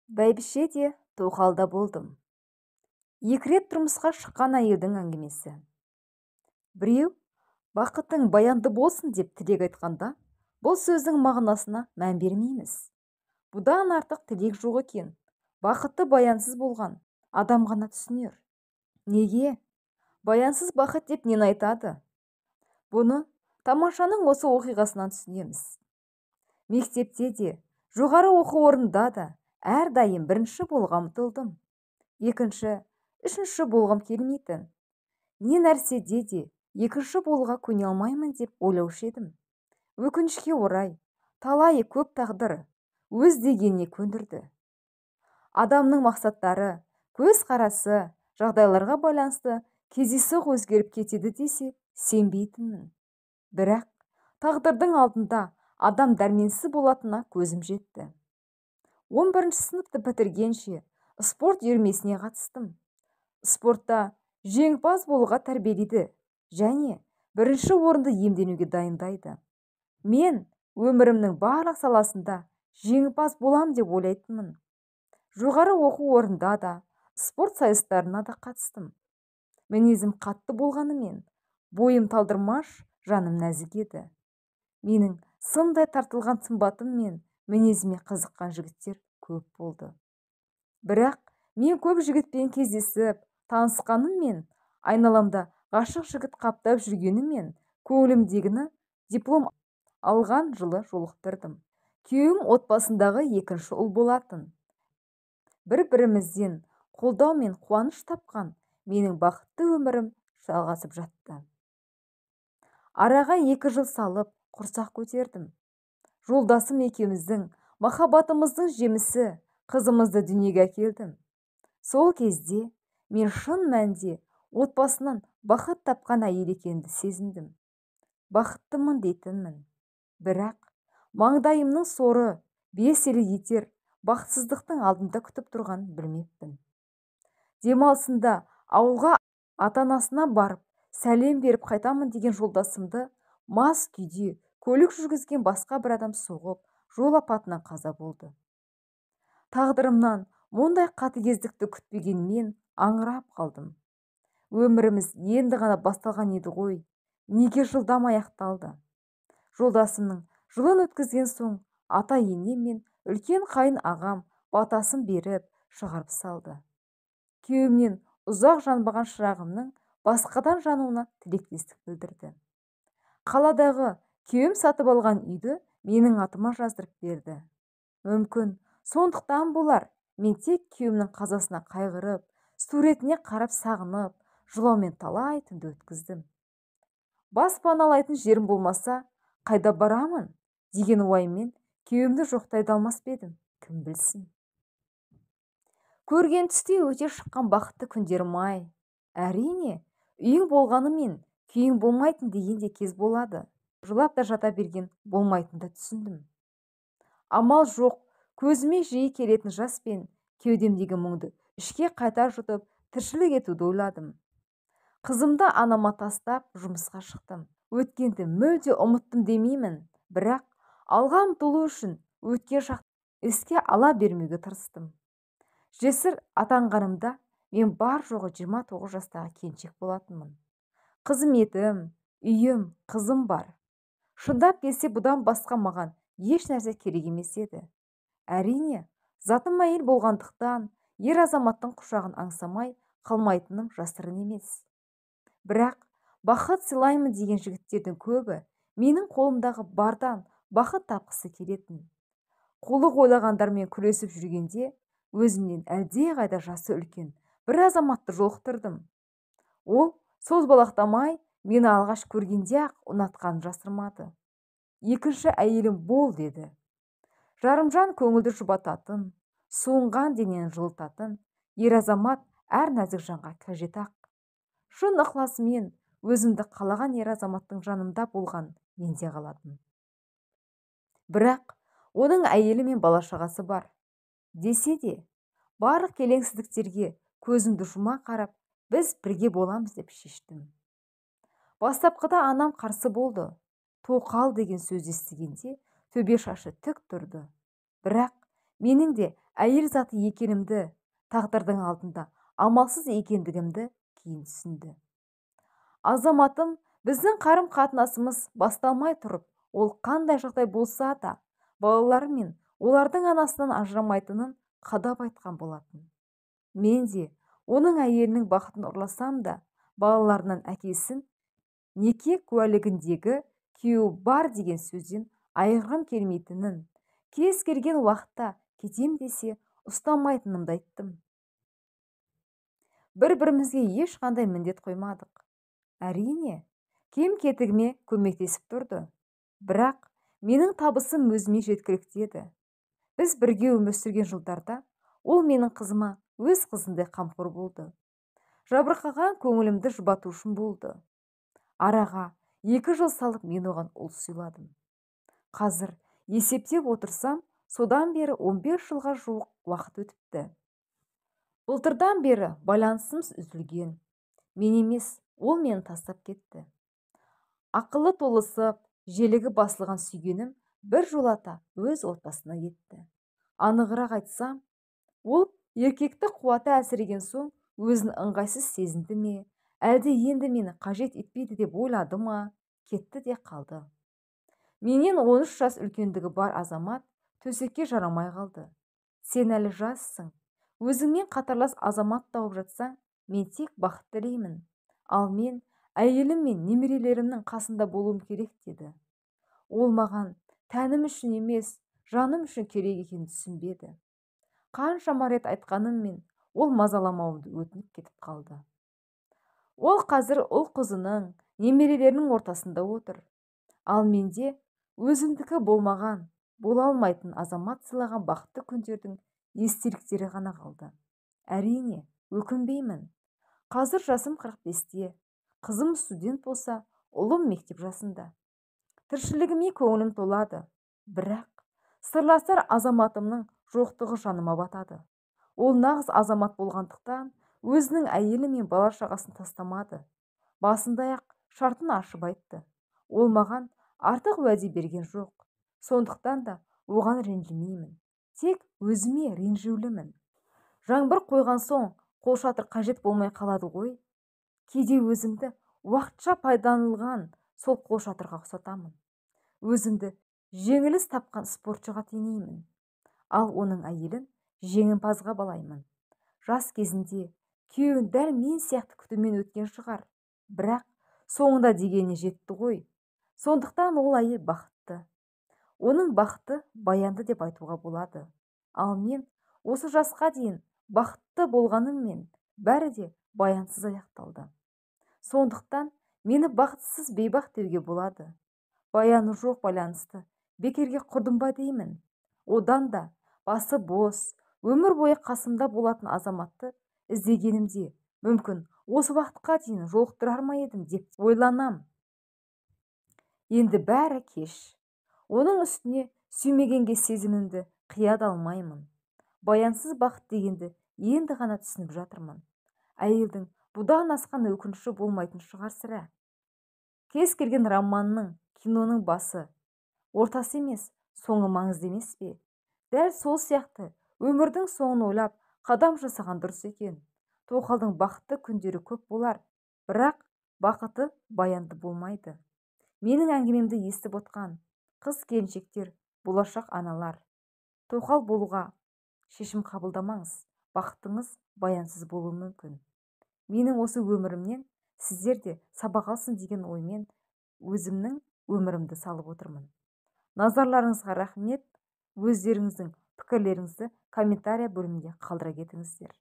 Бәйбіше де тоқалда болдым. Екі рет тұрмысқа шыққан әйелдің әңгімесі. Біреу, бақытың баянды болсын деп тілек айтқанда, бұл сөздің мағынасына мән бермейміз. Бұдан артық тілек жоқ екен. Бақытты баянсыз болған адам ғана түсінер. Неге? Баянсыз бақыт деп нені айтады? Бұны тамашаның осы оқиғасынан түсінеміз. Мектепте де, жоғары оқу орнында да әрдайым бірінші болғам ұмтылдым. Екінші, үшінші болғым келмейтін. Не нәрседе де екінші болға көне алмаймын деп ойлаушы едім. Өкінішке орай, талайы көп тағдыр өз дегеніне көндірді. Адамның мақсаттары, көзқарасы, жағдайларға байланысты кездейсоқ өзгеріп кетеді десе сенбейтінмін. Бірақ тағдырдың алдында адам дәрменсіз болатынына көзім жетті. 11 сыныпты бітіргенше спорт үйірмесіне қатыстым. Спортта жеңімпаз болуға тәрбиелейді және бірінші орынды иемденуге дайындайды. Мен өмірімнің барлық саласында жеңімпаз болам деп ойлайтынмын. Жоғары оқу орнында да, спорт сайыстарына да қатыстым. Мінезім қатты болғанымен, бойым талдырмаш, жаным нәзік еді. Менің сымдай тартылған сымбатым мен мінезіме қызыққан жігіттер көп болды. Бірақ мен көп жігітпен кездесіп, танысқаныммен, айналамда ғашық жігіт қаптап жүргенімен, көңілімдегіні диплом алған жылы жолықтырдым. Күйеуім отбасындағы екінші ұл болатын. Бір-бірімізден қолдау мен қуаныш тапқан менің бақытты өмірім жалғасып жатты. Араға 2 жыл салып құрсақ көтердім. Жолдасым екеуміздің махаббатымыздың жемісі қызымызды дүниеге әкелдім. Сол кезде мен шын мәнде отбасынан бақыт тапқан әйел екенді сезіндім. Бақыттымын дейтінмін. Бірақ маңдайымның соры 5 елі етер бақытсыздықтың алдында күтіп тұрған білмеппін. Демалысында ауылға ата-анасына барып сәлем беріп қайтамын деген жолдасымды мас күйде көлік жүргізген басқа бір адам соғып, жол апатынан қаза болды. Тағдырымнан мұндай қатыгездікті күтпегенмен аңырап қалдым. Өміріміз енді ғана басталған еді ғой, неге жылдам аяқталды? Жолдасымның жылын өткізген соң ата-енем мен үлкен қайын ағам батасын беріп шығарып салды. Күйеуімнен ұзақ жанбаған шырағымның басқадан жануына тілектестік білдірді. Қаладағы күйеуім сатып алған үйді менің атыма жаздырып берді. Мүмкін сондықтан болар, мен тек күйеуімнің қазасына қайғырып, суретіне қарап сағынып, жылаумен талай түнді өткіздім. Бас паналайтын жерім болмаса, қайда барамын деген оймен күйеуімді жоқтайды алмас едім, кім білсін. Көрген түсте өте шыққан бақытты күндерім ай. Әрине, үйің болғанымен күйің болмайтын деген де кез болады. Жылап та жата берген болмайтынды түсіндім. Амал жоқ, көзіме жиі келетін жас пен кеудемдегі мұңды ішке қайта жұтып, тіршілік етуді ойладым. Қызымды анама тастап жұмысқа шықтым. Өткенді мүлде ұмыттым демеймін, бірақ алға ұмтылу үшін өткен шақты іске ала бермеуге тырыстым. Жесір атанғанымда мен бар жоғы 29 жастағы келіншек болатынмын. Қызметім, үйім, қызым бар. Шындап келсе бұдан басқа маған еш нәрсе керек емес еді. Әрине, затым әйел болғандықтан ер азаматтың құшағын аңсамай қалмайтыным жасырын емес. Бірақ бақыт сыйлаймын деген жігіттердің көбі менің қолымдағы бардан бақыт тапқысы келетін. Қулық ойлағандармен күресіп жүргенде өзімнен әлде қайда жасы үлкен бір азаматты жолықтырдым. Ол созбалақтамай мені алғаш көргенде-ақ ұнатқанын жасырмады. Екінші әйелім бол деді. Жарымжан көңілді жұбататын, суынған денені жылытатын ер азамат әр нәзік жанға қажет-ақ. Шын ықыласымен өзімді қалаған ер азаматтың жанымда болған менде қалатын. Бірақ оның әйелі мен бала-шағасы бар. Десе де, барлық келеңсіздіктерге көзімді жұма қарап, біз бірге боламыз деп шештім. Бастапқыда анам қарсы болды. Тоқал деген сөз естігенде төбе шашы тік тұрды. Бірақ менің де әйел заты екенімді, тағдырдың алдында амалсыз екендігімді кейін түсінді. Азаматым, біздің қарым-қатынасымыз басталмай тұрып, ол қандай жағдай болса да, балалары мен олардың анасынан ажырамайтынын қадап айтқан болатын. Мен де оның әйелінің бақытын ұрласам да, балаларынан әкесін неке куәлігіндегі күйеуі бар деген сөзден айырғым келмейтінін, кез келген уақытта кетем десе ұстамайтынымды айттым. Бір-бірімізге ешқандай міндет қоймадық. Әрине, кем-кетігіме көмектесіп тұрды. Бірақ менің табысым өзіме жеткілікті еді. Біз бірге өмір сүрген жылдарда ол менің қызыма өз қызындай қамқор болды. Жабырқаған көңілімді жұбату үшін болды. Араға 2 жыл салып мен оған ұл сыйладым. Қазір есептеп отырсам, содан бері 15 жылға жуық уақыт өтіпті. Былтырдан бері байланысымыз үзілген. Мен емес, ол мені тастап кетті. Ақылы толысып, желігі басылған сүйгенім бір жолата өз отбасына кетті. Анығырақ айтсам, ол еркекті қуаты әлсіреген соң өзін ыңғайсыз сезінді ме, әлде енді мені қажет етпейді деп ойлады ма, кетті де қалды. Менен 13 жас үлкендігі бар азамат төсекке жарамай қалды. Сен әлі жассың. Өзіңмен қатарлас азамат тауып жатсаң, мен тек бақыт тілеймін. Ал мен әйелім мен немерелерімнің қасында болуым керек деді. Ол маған тәнім үшін емес, жаным үшін керек екенін түсінбеді. Қаншама рет айтқаныммен ол мазаламауымды өтініп кетіп қалды. Ол қазір ұл-қызының, немерелерінің ортасында отыр. Ал менде өзімдікі болмаған, бола алмайтын азамат сыйлаған бақытты күндердің естеліктері ғана қалды. Әрине, өкінбеймін. Қазір жасым 45-те, қызым студент болса, ұлым мектеп жасында. Тіршілігіме көңілім толады, бірақ сырласар азаматымның жоқтығы жаныма батады. Ол нағыз азамат болғандықтан өзінің әйелі мен бала шағасын тастамады. Басында-ақ шартын ашып айтты. Ол маған артық уәде берген жоқ. Сондықтан да оған ренжімеймін. Тек өзіме ренжулімін. Жаңбыр қойған соң қолшатыр қажет болмай қалады ғой. Кейде өзімді уақытша пайдаланылған сол қолшатырға ұқсатамын. Өзімді жеңіліс тапқан спортшыға теңеймін. Ал оның әйелін жеңімпазға балаймын. Жас кезінде күйеуін дәл мен сияқты күтумен өткен шығар. Бірақ соңында дегеніне жетті ғой. Сондықтан ол әйел бақытты. Оның бақыты баянды деп айтуға болады. Ал мен осы жасқа дейін бақытты болғаныммен бәрі де баянсыз аяқталды. Сондықтан мені бақытсыз бейбақ деуге болады. Баяны жоқ байланысты бекерге құрдым ба деймін. Одан да басы бос, өмір бойы қасымда болатын азаматты іздегенімде мүмкін осы уақытқа дейін жолықтырар ма едім деп ойланам. Енді бәрі кеш. Оның үстіне сүймегенге сезімімді қия да алмаймын. Баянсыз бақыт дегенді енді ғана түсініп жатырмын. Әйелдің бұдан асқан өкініші болмайтын шығар сірә. Кез келген романның, киноның басы, ортасы емес, соңы маңызды емес пе? Дәл сол сияқты өмірдің соңын ойлап қадам жасаған дұрыс екен. Тоқалдың бақытты күндері көп болар, бірақ бақыты баянды болмайды. Менің әңгімемді естіп отқан қыз-келіншектер, болашақ аналар, тоқал болуға шешім қабылдамаңыз. Бақытыңыз баянсыз болуы мүмкін. Менің осы өмірімнен сіздер де сабақ алсын деген оймен өзімнің өмірімді салып отырмын. Назарларыңызға рахмет. Өздеріңіздің пікірлеріңізді комментария бөлімінде қалдыра кетіңіздер.